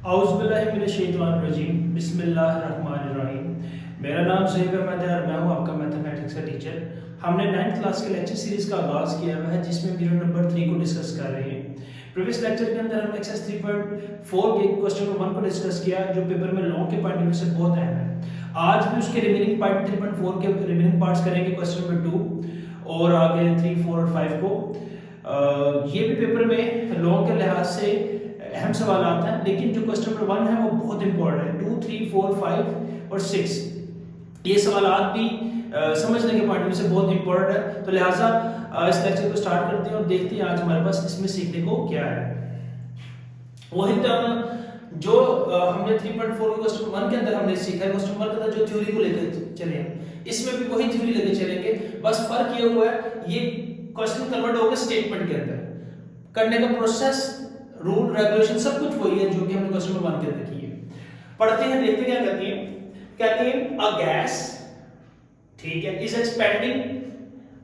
औज़ुबिल्लाहिमिनश्शैतानिर्रजीम बिस्मिल्लाहिर्रहमानिर्रहीम। मेरा नाम ज़ैब अहमद है और मैं हूँ आपका मैथमेटिक्स का टीचर। हमने 9th क्लास के लेक्चर सीरीज़ का आगाज़ किया हुआ है जिसमें वीडियो नंबर 3 को डिस्कस कर रहे हैं। प्रीवियस लेक्चर के अंदर हम एक्सरसाइज 3.4 के क्वेश्चन नंबर 1 को डिस्कस किया जो पेपर में लॉन्ग के पॉइंट ऑफ व्यू से बहुत अहम है। आज भी उसके रिमेनिंग पार्ट 3.4 के रिमेनिंग पार्ट्स करेंगे, क्वेश्चन नंबर 2 और आगे 3, 4 और 5 को। ये भी पेपर में लॉन्ग के लिहाज से अहम सवाल आता है, लेकिन जो क्वेश्चन नंबर 1 है वो बहुत इंपॉर्टेंट है। 2, 3, 4, 5 और 6 ये सवालात भी समझने के पॉइंट से बहुत इंपॉर्टेंट है। तो लिहाजा इस लेक्चर को स्टार्ट करते हैं और देखते हैं आज हमारे पास इसमें सीखने को क्या है। वही टर्म जो हमने 3.4 क्वेश्चन 1 के अंदर हमने सीखा है, क्वेश्चन 1 के अंदर जो थ्योरी को लेकर चले हैं, इसमें भी वही थ्योरी लेकर चलेंगे। बस फर्क ये हुआ है, ये क्वेश्चन कन्वर्ट हो गया स्टेटमेंट के अंदर। करने का प्रोसेस, रूल, रेगुलेशन सब कुछ वही है जो कि हमने क्वेश्चन नंबर 1 के अंदर की है। पढ़ते हैं, देखते क्या कहती है। कहती है अ गैस, ठीक है, is expanding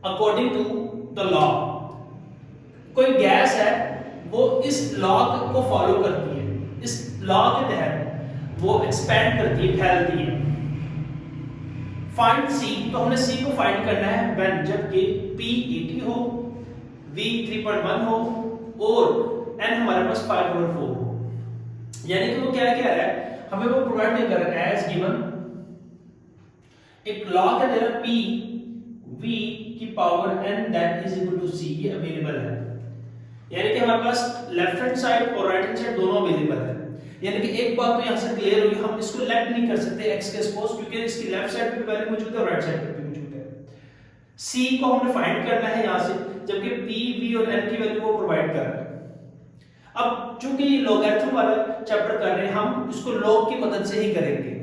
according to the law. कोई गैस है वो इस लॉ को फॉलो करती है, इस लॉ के तहत वो एक्सपेंड करती है, फैलती है। फाइंड सी, तो हमने सी को फाइंड करना है व्हेन, जबकि P 80 हो, V 3.1 हो और n हमारे पास 5/4 हो। यानी कि वो क्या कह रहा है, हमें वो प्रोवाइड नहीं कर रहा है एज गिवन एक लॉ के द्वारा P V की power n that is equal to C ये अवेलेबल है। यानी कि हमारे पास लेफ्ट हैंड साइड और राइट हैंड साइड दोनों अवेलेबल है। यानी कि एक बात तो यहां से क्लियर हुई, हम इसको लेफ्ट नहीं कर सकते x के सपोज, क्योंकि इसकी लेफ्ट साइड पे वैल्यू मौजूद है और राइट साइड पे भी मौजूद है। C को हमने फाइंड करना है यहां से, जबकि P V और n की वैल्यू वो प्रोवाइड कर रहा है। अब चूंकि लॉगरिथम वाला चैप्टर कर रहे हैं, हम इसको लॉग की मदद से ही करेंगे,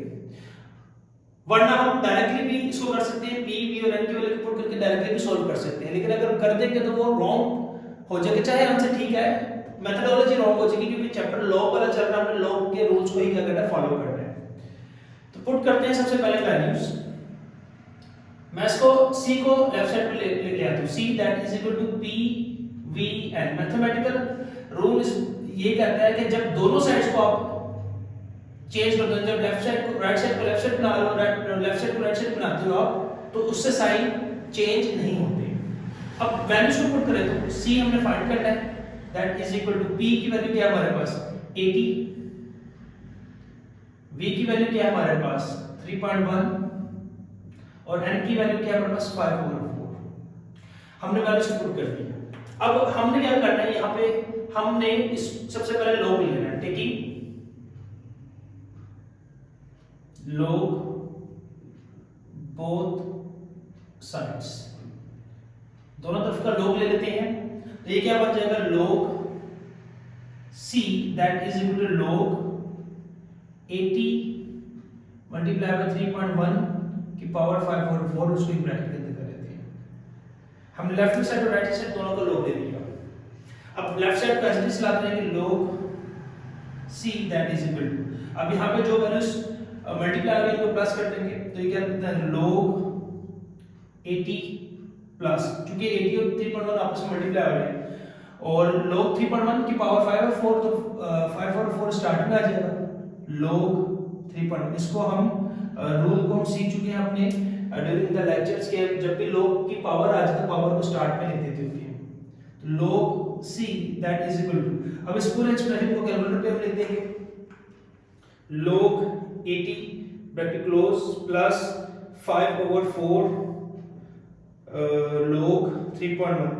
वरना हम डायरेक्टली भी इसको कर सकते हैं, p v और n की वैल्यू पुट करके डायरेक्टली भी सॉल्व कर सकते हैं। लेकिन अगर हम कर देंगे तो वो रॉन्ग हो जाएगा, चाहे आंसर ठीक है, मेथोडोलॉजी रॉन्ग हो जाएगी, क्योंकि चैप्टर लॉग वाला चल रहा है, हमें लॉग के रूल्स को ही क्या करना है, फॉलो करना है। तो पुट करते हैं सबसे पहले वैल्यूज। मैं इसको c को लेफ्ट साइड पे लेके आता हूं, c that is equal to p v n। Mathematical rule ये कहता है कि जब दोनों साइड्स को आप चेंज कर दो, जब लेफ्ट साइड को राइट साइड को लेफ्ट साइड बना लो, लेफ्ट साइड को राइट साइड बनाते हो आप, तो उससे साइन चेंज नहीं होते। अब वैल्यूज को पुट करें तो c हमने फाइंड करना है, that is equal to p की वैल्यू क्या है हमारे पास 80, v की वैल्यू क्या है हमारे पास 3.1 और n की वैल्यू क्या है हमारे पास 5/4। हमने वैल्यूज को पुट कर दिया। अब हमने क्या करना है, यहाँ पे हमने इस सबसे पहले लॉग लेना है, टेकिंग log both sides, दोनों तरफ का log ले लेते हैं। तो ये क्या बन जाएगा, log c that is equal to log 80 multiplied by 3.1 की पावर 5/4, उसको एक ब्रैकेट के अंदर कर लेते हैं। हमने लेफ्ट साइड और राइट साइड दोनों का log ले लिया। अब लेफ्ट साइड को ऐसे लाते हैं कि log c that is equal to, अब यहाँ पे जो वैल्यूज मल्टीप्लाई हो गई को प्लस कर देंगे, तो ये क्या होता है log 80 प्लस, क्योंकि 80 और 3.1 आपस में मल्टीप्लाई हो रहे हैं, और log 3.1 की पावर 5/4, तो 5/4 स्टार्टिंग में आ जाएगा log 3.1। इसको हम रूल को हम सीख चुके हैं अपने ड्यूरिंग द लेक्चर्स के, जब भी log की पावर आ जाए तो पावर को स्टार्ट में लिख देते होते हैं। तो log c that is equal to, अब इस पूरे एक्सप्रेशन को कैलकुलेटर पे हम लिख देंगे log 80 bracket close plus 5/4 log 3.1।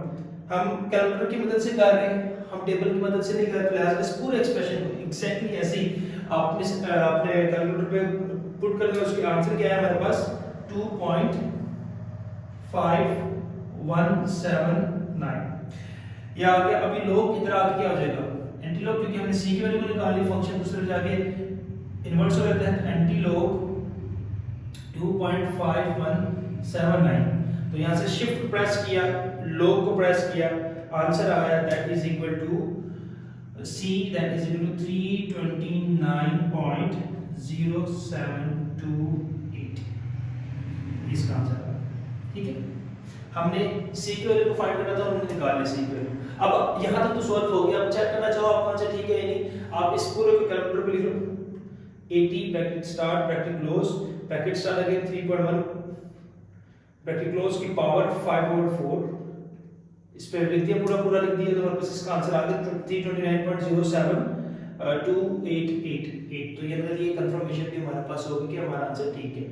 हम कैलकुलेटर की मदद से कर रहे हैं, हम टेबल की मदद से नहीं कर रहे, लिहाजा इस पूरे एक्सप्रेशन को एग्जैक्टली ऐसे ही आपने कैलकुलेटर पे पुट कर दिया। उसका आंसर क्या है हमारे पास 2.5179। ये आ गया। अभी log इधर आके क्या हो जाएगा, एंटी लॉग, क्योंकि हमने c की वैल्यू को निकाल ली, फंक्शन दूसरे जाके इन्वर्स हो जाता है, एंटी लॉग 2.5179। तो यहां से शिफ्ट प्रेस किया, लॉग को प्रेस किया, आंसर आया that is equal to c that is equal to 329.0728। इसका आंसर आया। ठीक है, हमने c की वैल्यू को फाइंड करना था, हमने निकाल ली c की वैल्यू। अब यहाँ तक तो सॉल्व हो गया। अब चेक करना चाहो आपका आंसर ठीक है या नहीं, आप इस पूरे को कैलकुलेटर पे लिख लो। 80 bracket start bracket close, bracket start again 3.1 bracket close की पावर 5/4, इस पे लिख दिया, पूरा पूरा लिख दिया, तो हमारे पास इसका आंसर आ गया 329.07 2888। तो ये मतलब ये कंफर्मेशन भी हमारे पास होगी कि हमारा आंसर ठीक है।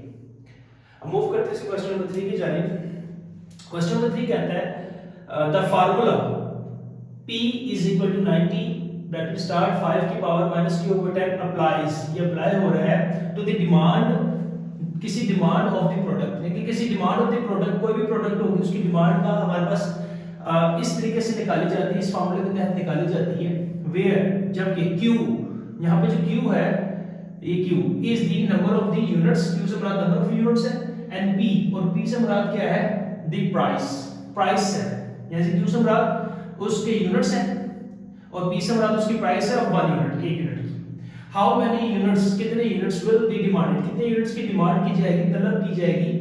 अब मूव करते हैं क्वेश्चन नंबर 3 की जानिब। क्वेश्चन नंबर 3 कहता है the formula P is equal to 90 bracket start 5 की power minus q over 10 applies, ये अप्लाई हो रहा है टू द डिमांड, किसी डिमांड ऑफ द प्रोडक्ट, यानी कि किसी डिमांड ऑफ द प्रोडक्ट, कोई भी प्रोडक्ट होगी उसकी डिमांड का हमारे पास इस तरीके से निकाली जाती है, इस फार्मूले के तहत निकाली जाती है। वेयर जबकि q, यहाँ पे जो q है ये q is the number of the units, q से मुराद नंबर ऑफ यूनिट्स है, एंड p, और p से मुराद क्या है, द प्राइस, प्राइस है, यानी q से मुराद उसके यूनिट्स हैं और p से मुराद उसकी प्राइस है ऑफ 1 यूनिट, 1 यूनिट की। हाउ मेनी यूनिट्स, कितने यूनिट्स विल बी डिमांडेड, कितने यूनिट्स की डिमांड की जाएगी, तलब की जाएगी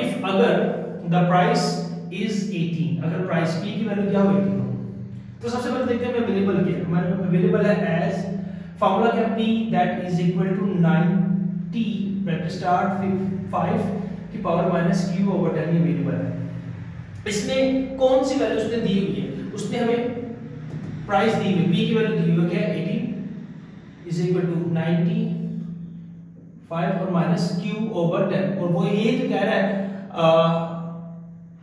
इफ अगर द प्राइस इज 18, अगर प्राइस p की वैल्यू क्या होगी। तो सबसे पहले देखते हैं अवेलेबल क्या है, हमारे पास अवेलेबल है एज फार्मूला क्या, p that is equal to 90 bracket start 5 की power minus q over 10 available है। इसमें कौन सी वैल्यू उसने दी हुई है, उसने हमें प्राइस दी हुई, p की वैल्यू दी हुई है 18 इज इक्वल टू 90 5 और माइनस q ओवर 10, और वो ये जो कह रहा है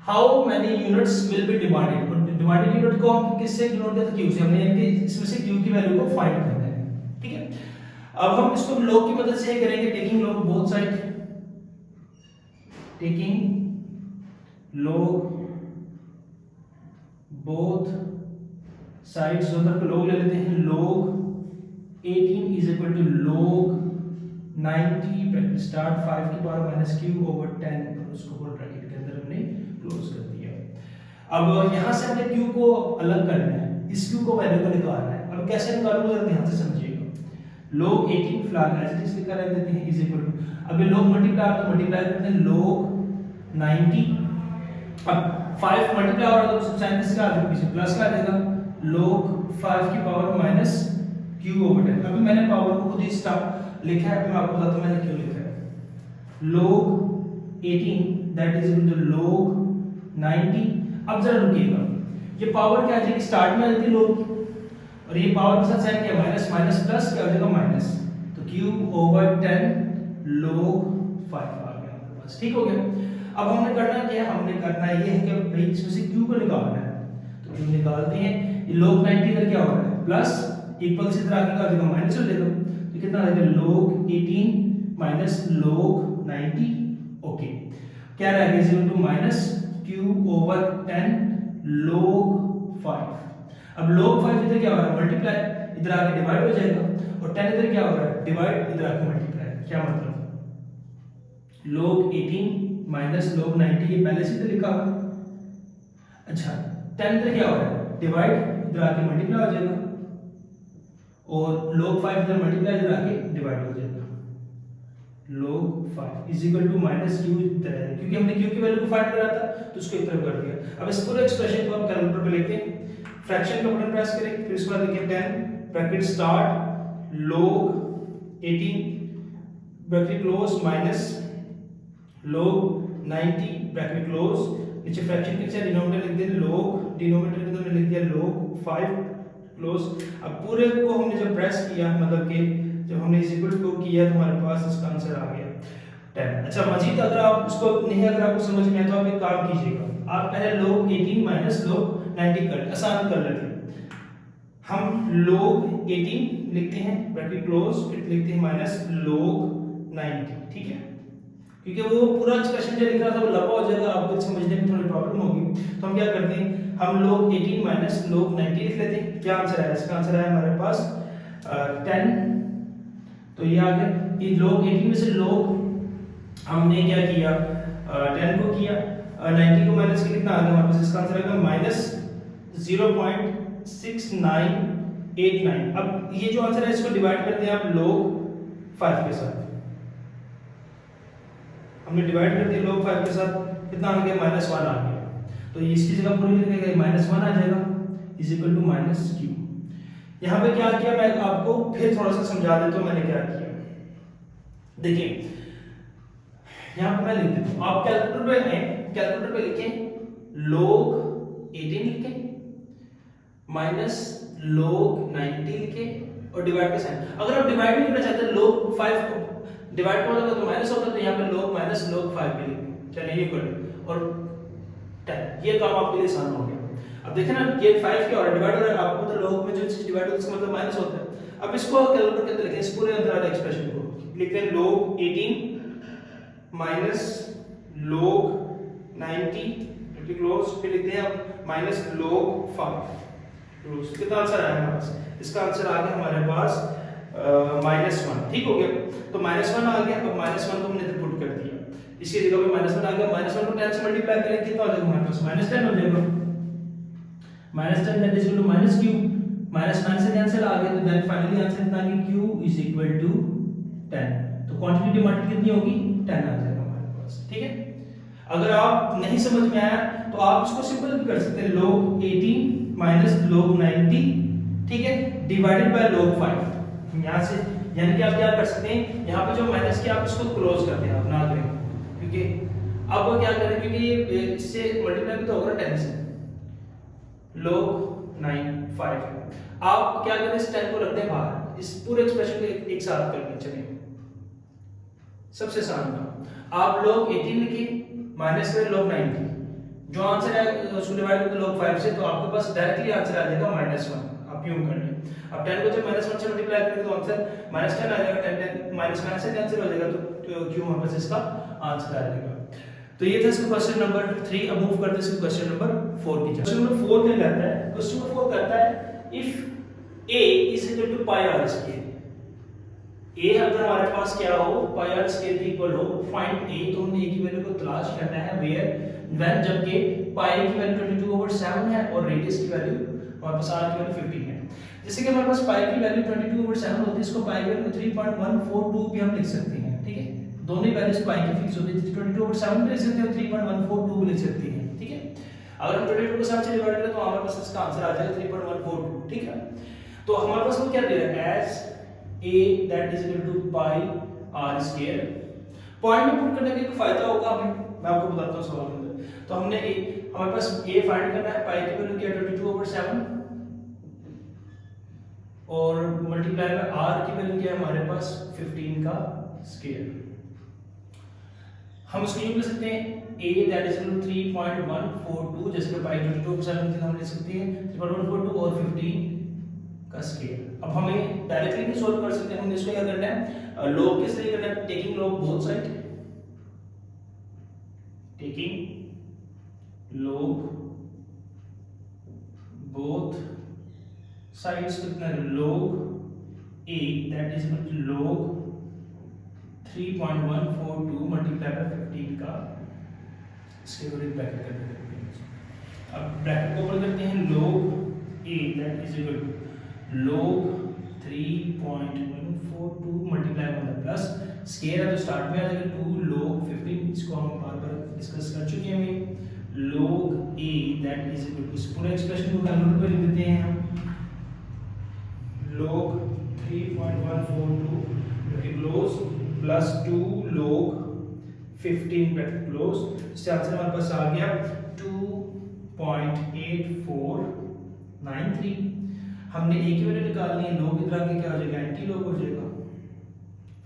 how many units will be demanded, demanded unit को हम किससे डिनोट करते हैं, q से, हमने यानी कि इसमें से q की वैल्यू को फाइंड करना है। ठीक है, अब हम इसको लॉग की मदद से करेंगे, taking log both side, taking log both sides, दोनों को लॉग ले लेते हैं। Log 18 is equal to log 90 bracket start 5 की पावर माइनस q ओवर 10, और उसको होल ब्रैकेट के अंदर हमने क्लोज कर दिया। अब यहां से हमने q को अलग करना है, इस q को वैल्यू को निकालना है। अब कैसे निकालूंगा जरा ध्यान से समझिएगा। log 18 फिलहाल एज इट इज लिखा रहने देते हैं इज इक्वल टू, अब ये log मल्टीप्लाई तो मल्टीप्लाई करते हैं log 90, अब 5 मल्टीप्लाई हो रहा है तो साइन किसका आ जाएगा, पीछे प्लस का आ जाएगा, log 5 की पावर माइनस q ओवर 10। अभी मैंने पावर को खुद ही स्टॉप लिखा है, मैं आपको बताता हूं मैंने क्यों लिखा है। log 18 that is equal to log 90। अब जरा रुकिएगा, ये पावर क्या आ जाएगी, स्टार्ट में आ जाती है log की, और ये पावर के साथ साइन क्या माइनस माइनस प्लस क्या हो जाएगा माइनस, तो q ओवर 10 log 5 आ गया हमारे पास। ठीक हो गया। अब हमने करना क्या है, हमने करना ये है कि भाई इसमें से q को निकालना है, तो q निकालते हैं। ये log 90 इधर क्या हो रहा है प्लस, इक्वल से इधर आगे का हो जाएगा माइनस हो जाएगा, तो कितना आ जाएगा log 18 माइनस log 90। ओके, क्या रह गया equal to minus q over 10 log 5। अब log 5 इधर क्या हो रहा है मल्टीप्लाई, इधर आके डिवाइड हो जाएगा, और 10 इधर क्या हो रहा है डिवाइड, इधर आके मल्टीप्लाई। क्या मतलब log 18 माइनस log 90, ये पहले से इधर लिखा हुआ। अच्छा 10 इधर क्या हो रहा है डिवाइड, इधर आके मल्टीप्लाई हो जाएगा, और log 5 इधर मल्टीप्लाई, इधर आके डिवाइड हो जाएगा। log 5 is equal to minus q इधर है, क्योंकि हमने q की वैल्यू को फाइंड करा था तो उसको इस तरफ कर दिया। अब इस पूरे एक्सप्रेशन को हम कैलकुलेटर पे लेते हैं, फ्रैक्शन का बटन प्रेस करें, फिर उसके बाद लिखें 10 bracket start log 18 bracket close minus log 90 bracket close, नीचे फ्रैक्शन के नीचे डिनोमिनेटर लिख दें log, डिनोमिनेटर के अंदर लिख दिया log 5 क्लोज। अब पूरे को हमने जब प्रेस किया, मतलब कि जब हमने इस इक्वल टू किया तो हमारे पास इसका आंसर आ गया 10। अच्छा मजीद अगर आप उसको नहीं, अगर आपको समझ में आए तो आप एक काम कीजिएगा, आप पहले log 18 माइनस log 90 कर, आसान कर लेते हैं। हम log 18 लिखते हैं ब्रैकेट क्लोज, फिर लिखते हैं माइनस log 90। ठीक है, क्योंकि वो पूरा एक्सप्रेशन जो लिख रहा था वो लंबा हो जाएगा, आपको समझने में थोड़ी प्रॉब्लम होगी, तो हम क्या करते हैं, हम log 18 माइनस log 90 लिख लेते हैं। क्या आंसर है इसका, आंसर है हमारे पास 10। तो ये आ गया, ये log 18 में से log हमने क्या किया 10 को किया, 90 को माइनस किया, कितना आ गया हमारे पास, इसका आंसर आएगा माइनस 0.6989। अब ये जो आंसर है इसको डिवाइड करते हैं आप log 5 के साथ, हमने डिवाइड कर दिया log 5 के साथ, कितना आ गया -1 आ गया, तो इसकी जगह पूरी लिखेंगे -1 आ जाएगा। Is equal to minus Q. यहाँ पे क्या किया, मैं आपको फिर थोड़ा सा समझा देता हूँ मैंने क्या किया। देखिए यहाँ पे मैं लिख देता हूँ, आप कैलकुलेटर पे आए, कैलकुलेटर पे लिखें log 18 लिखें माइनस log 90 लिखें और डिवाइड का साइन। अगर आप डिवाइड नहीं करना चाहते log 5 डिवाइड कर दोगे तो माइनस होता है, तो यहाँ पे log माइनस log 5 भी लिखें। चलिए ये कर और 10, ये काम आपके लिए आसान हो गया। अब देखें ना ये 5 क्या हो रहा है, डिवाइड हो रहा है, आपको तो log में जो चीज डिवाइड होता है उसका मतलब माइनस होता है। अब इसको कैलकुलेटर के अंदर लिखें, इस पूरे अंदर वाले एक्सप्रेशन को लिखते हैं log 18 माइनस log 90 क्योंकि क्लोज, फिर लिखते हैं अब माइनस log 5 क्लोज। कितना आंसर आया हमारे पास, इसका आंसर आ गया हमारे पास -1। ठीक हो गया, तो -1 आ गया। अब -1 को हमने इधर पुट कर दिया, इसकी जगह पे -1 आ गया। -1 को 10 से मल्टीप्लाई करें कितना हो जाएगा हमारे पास, -10 हो जाएगा। -10 that is equal to -q, -9 से कैंसिल आ गया, तो देन फाइनली आंसर इतना कि q इज इक्वल टू 10। तो क्वांटिटी डिमांड कितनी होगी, 10 आ जाएगा हमारे पास। ठीक है, अगर आप नहीं समझ में आया तो आप इसको सिंपल भी कर सकते हैं, log 18 माइनस log 90, ठीक है, डिवाइडेड बाय log 5। यहाँ से यानी कि आप क्या कर सकते हैं, यहाँ पे जो माइनस किया आप इसको क्लोज कर दें, आप ना करें, क्योंकि अब वो क्या करें, क्योंकि ये इससे मल्टीप्लाई भी तो होगा 10 से, log 95। आप क्या करें, इस 10 को रख दें बाहर, इस पूरे एक्सप्रेशन को एक साथ कर दें। चलिए सबसे आसान काम, आप log 18 लिखिए माइनस करें log 90, जो आंसर है उसको डिवाइड करके log 5 से, तो आपके पास डायरेक्टली आंसर आ जाएगा -1। आप यूं कर लें, अब 10 को जब -1 से मल्टीप्लाई करेंगे तो आंसर -10 आ जाएगा, 10 -9 से कैंसिल हो जाएगा, तो क्यों हमारे पास इसका आंसर आ जाएगा। तो ये था इसका क्वेश्चन नंबर 3। अब मूव करते हैं इसको क्वेश्चन नंबर 4 की। क्वेश्चन नंबर 4 क्या कहता है, क्वेश्चन नंबर 4 कहता है if a is equal to pi r square, a अगर हमारे पास क्या हो, पाई r स्क्वायर के इक्वल हो, फाइंड a, तो हमने a की वैल्यू को तलाश करना है वेयर व्हेन, जबकि पाई की वैल्यू 22/7 है और रेडियस की वैल्यू हमारे पास r की वैल्यू 15 है। जैसे कि हमारे पास पाई की वैल्यू 22/7 होती है, इसको पाई की वैल्यू 3.142 भी हम लिख सकते हैं। ठीक है, दोनों ही वैल्यूज पाई की फिक्स होती है, 22/7 भी लिख सकते हैं और 3.142 भी लिख सकते हैं। ठीक है, अगर हम 22 को 7 से डिवाइड करें तो हमारे पास इसका आंसर आ जाएगा 3.142। ठीक है, तो हमारे पास वो क्या दे रहा है, as a that is equal to pi r square। Point में पुट करने का एक फायदा होगा हमें, मैं आपको बताता हूं सवाल के अंदर। तो हमने हमारे पास a फाइंड करना है, पाई की वैल्यू क्या है 22/7 और मल्टीप्लाई बाय r की वैल्यू क्या है हमारे पास 15 का स्क्वायर। हम इसको यूं लिख सकते हैं a that is equal to 3.142, जैसे कि पाई 22/7 की हम लिख सकते हैं 3.142 और 15 का स्क्वायर। अब हमें डायरेक्टली नहीं सोल्व कर सकते, हमने इसको क्या करना है, log किस तरह करना है, taking log both side, taking log both sides, कितना है log a that is equal to log 3.142 multiply by 15 का स्क्वायर, ब्रैकेट कर देते हैं। अब ब्रैकेट को ओपन करते हैं, log a that is equal to log 3.142 multiply by plus square है तो स्टार्ट में आ जाएगा 2 log 15, इसको हम बार बार डिस्कस कर चुके हैं। log a that is equal to, इस पूरे एक्सप्रेशन को कैलकुलेटर पे लिख देते हैं हम, log 3.142 bracket close plus 2 log 15 bracket close, इससे आंसर हमारे पास आ गया 2.8493। हमने a की वैल्यू निकालनी है, log इधर आके क्या हो जाएगा, एंटी log हो जाएगा,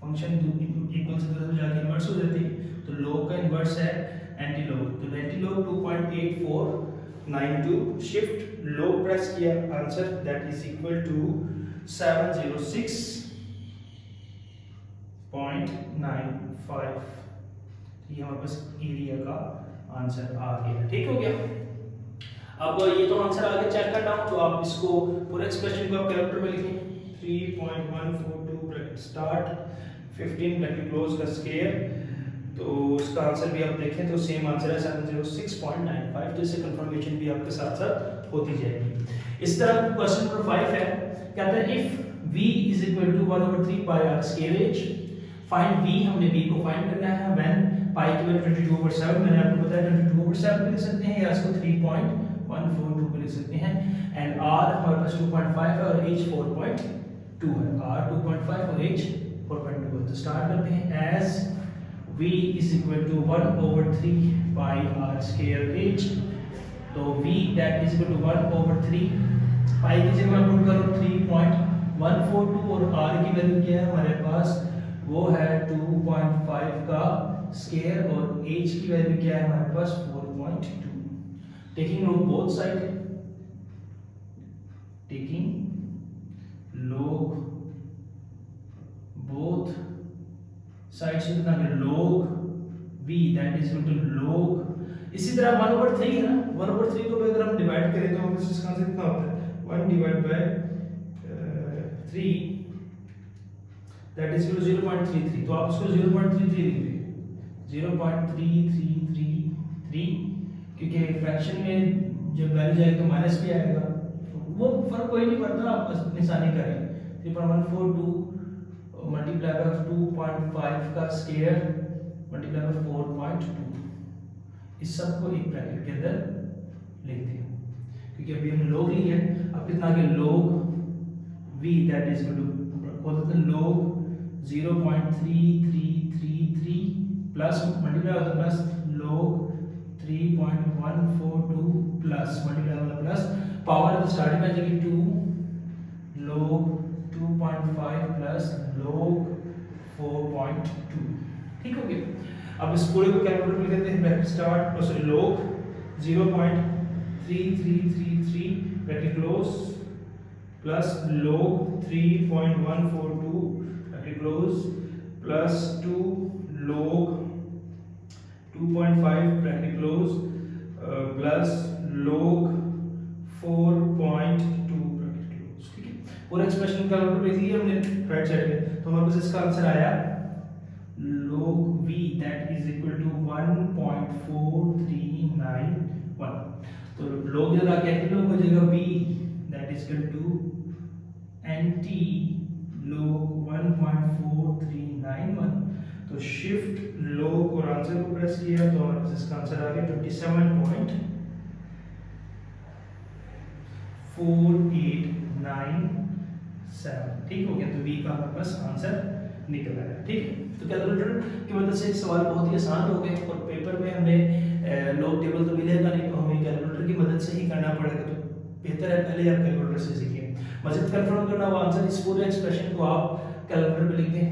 फंक्शन इक्वल से तरफ जाके इनवर्स हो जाती है, तो log का इनवर्स है एंटी log, तो anti log 2.8492, shift log press किया, answer that is equal to 706.95। ये हमारे पास एरिया का आंसर आ गया। ठीक हो गया, अब ये तो आंसर आ गया, चेक करना हो तो आप इसको पूरे एक्सप्रेशन को आप कैलकुलेटर में लिखें, 3.142 ब्रैकेट स्टार्ट 15 ब्रैकेट क्लोज का स्क्वायर, तो इसका आंसर भी आप देखें तो सेम आंसर है 706.95, तो इससे कंफर्मेशन भी आपके साथ साथ होती जाएगी। इस तरह क्वेश्चन नंबर 5 है, कहता है if v is equal to 1/3 pi r square h, find v, हमने v को फाइंड करना है व्हेन पाई की वैल्यू 22/7, मैंने आपको बताया 22/7 लिख सकते हैं या इसको 3.142 2.142 पे लिख सकते हैं। एंड आर हमारे पास 2.5 है और एच 4.2 है। आर 2.5 और एच 4.2 है। तो स्टार्ट करते हैं। As v is equal to 1/3 pi r square h. तो v that is equal to 1/3 pi की जगह पुट करो 3.142 और r की वैल्यू क्या है हमारे पास, वो है 2.5 का स्क्वायर और h की वैल्यू क्या है हमारे पास 4.2। Taking log both side, taking log both sides कितना है log v that is equal to log, इसी तरह 1/3 है ना, 1/3 को अगर हम डिवाइड करें तो हमें इसका आंसर कितना होता है 1 divided by 3 that is equal to 0.33। तो आप इसको 0.33 लिख दें, 0.3333, क्योंकि फ्रैक्शन में जब वैल्यू जाएगी तो माइनस भी आएगा, वो फर्क कोई नहीं पड़ता, आप बस निशानी करें। 3.142 मल्टीप्लाई बाय 2.5 का स्क्वायर मल्टीप्लाई बाय 4.2, इस सब को एक ब्रैकेट के अंदर लिख दें, क्योंकि अभी हमने log ली है। अब कितना आ गया log v that is equal to log 0.3333 plus multiply होता प्लस log 3.142 प्लस मल्टीप्लाई होता प्लस पावर तो स्टार्टिंग में आ जाएगी 2 log 2.5 प्लस log 4.2। ठीक हो गया। अब इस पूरे को कैलकुलेटर में लिखते हैं, ब्रैकेट स्टार्ट और sorry log 0.3333 bracket close plus log 3.142 bracket close plus 2 log 2.5 bracket close plus log 4.2 bracket close. ठीक है, पूरा एक्सप्रेशन कैलकुलेटर लिख लिया हमने राइट साइड पे। तो हमारे पास इसका आंसर आया log v that is equal to 1.4391। तो log जगह क्या है, log हो जाएगा v that is equal to nt log 1.4391। तो शिफ्ट log और आंसर को प्रेस किया तो हमारे पास इसका आंसर आ गया 27.4897। ठीक हो गया, तो v का हमारे पास आंसर निकल आया। ठीक है, तो कैलकुलेटर की मदद से सवाल बहुत ही आसान हो गए और पेपर में हमें लॉग टेबल तो मिलेगा नहीं, तो हमें कैलकुलेटर की मदद से ही करना पड़ेगा। तो बेहतर है पहले आप कैलकुलेटर से सीखिए। मजीद कंफर्म करना वो आंसर, इस पूरे एक्सप्रेशन को आप कैलकुलेटर पे लिख दें।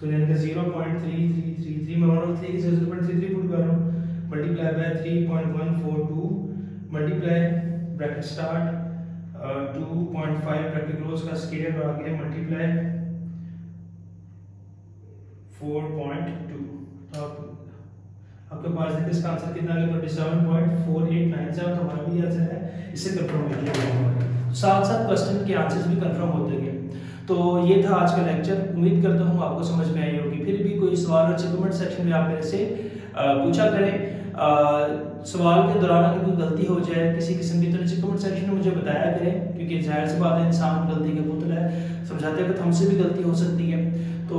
तो यानी कि 0.3333 मैं 1/3 से 0.33 पुट कर रहा हूँ, multiply by 3.142 multiply bracket start 2.5 bracket close का स्क्वायर आ गया मल्टीप्लाई 4.2। तो आपके पास देखिए इसका आंसर कितना आ गया 27.4897। तो हमारा भी आंसर है, इससे कंफर्म हो गया। साथ साथ क्वेश्चन के आंसर्स भी कंफर्म होते गए। तो ये था आज का लेक्चर, उम्मीद करता हूँ आपको समझ में आई होगी। फिर भी कोई सवाल हो कमेंट सेक्शन में आप मेरे से पूछा करें। सवाल के दौरान अगर कोई गलती हो जाए किसी किस्म की, तो नीचे कमेंट सेक्शन में मुझे बताया करें, क्योंकि जाहिर सी बात है इंसान गलती का पुतला है, समझाते वक्त हमसे भी गलती हो सकती है। तो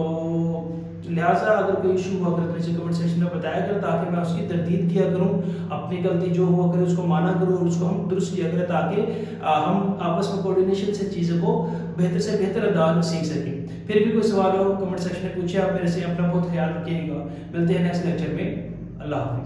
लिहाजा अगर कोई इशू हुआ करे तो नीचे कमेंट सेक्शन में बताया करें, ताकि मैं उसकी तरदीद किया करूं, अपनी गलती जो हुआ करे उसको माना करूं और उसको हम दुरुस्त किया करें, ताकि हम आपस में कोऑर्डिनेशन से चीज़ों को बेहतर से बेहतर अंदाज में सीख सकें। फिर भी कोई सवाल हो कमेंट सेक्शन में पूछिए आप मेरे से। अपना बहुत ख्याल रखिएगा। मिलते हैं नेक्स्ट लेक्चर में। अल्लाह हाफिज़।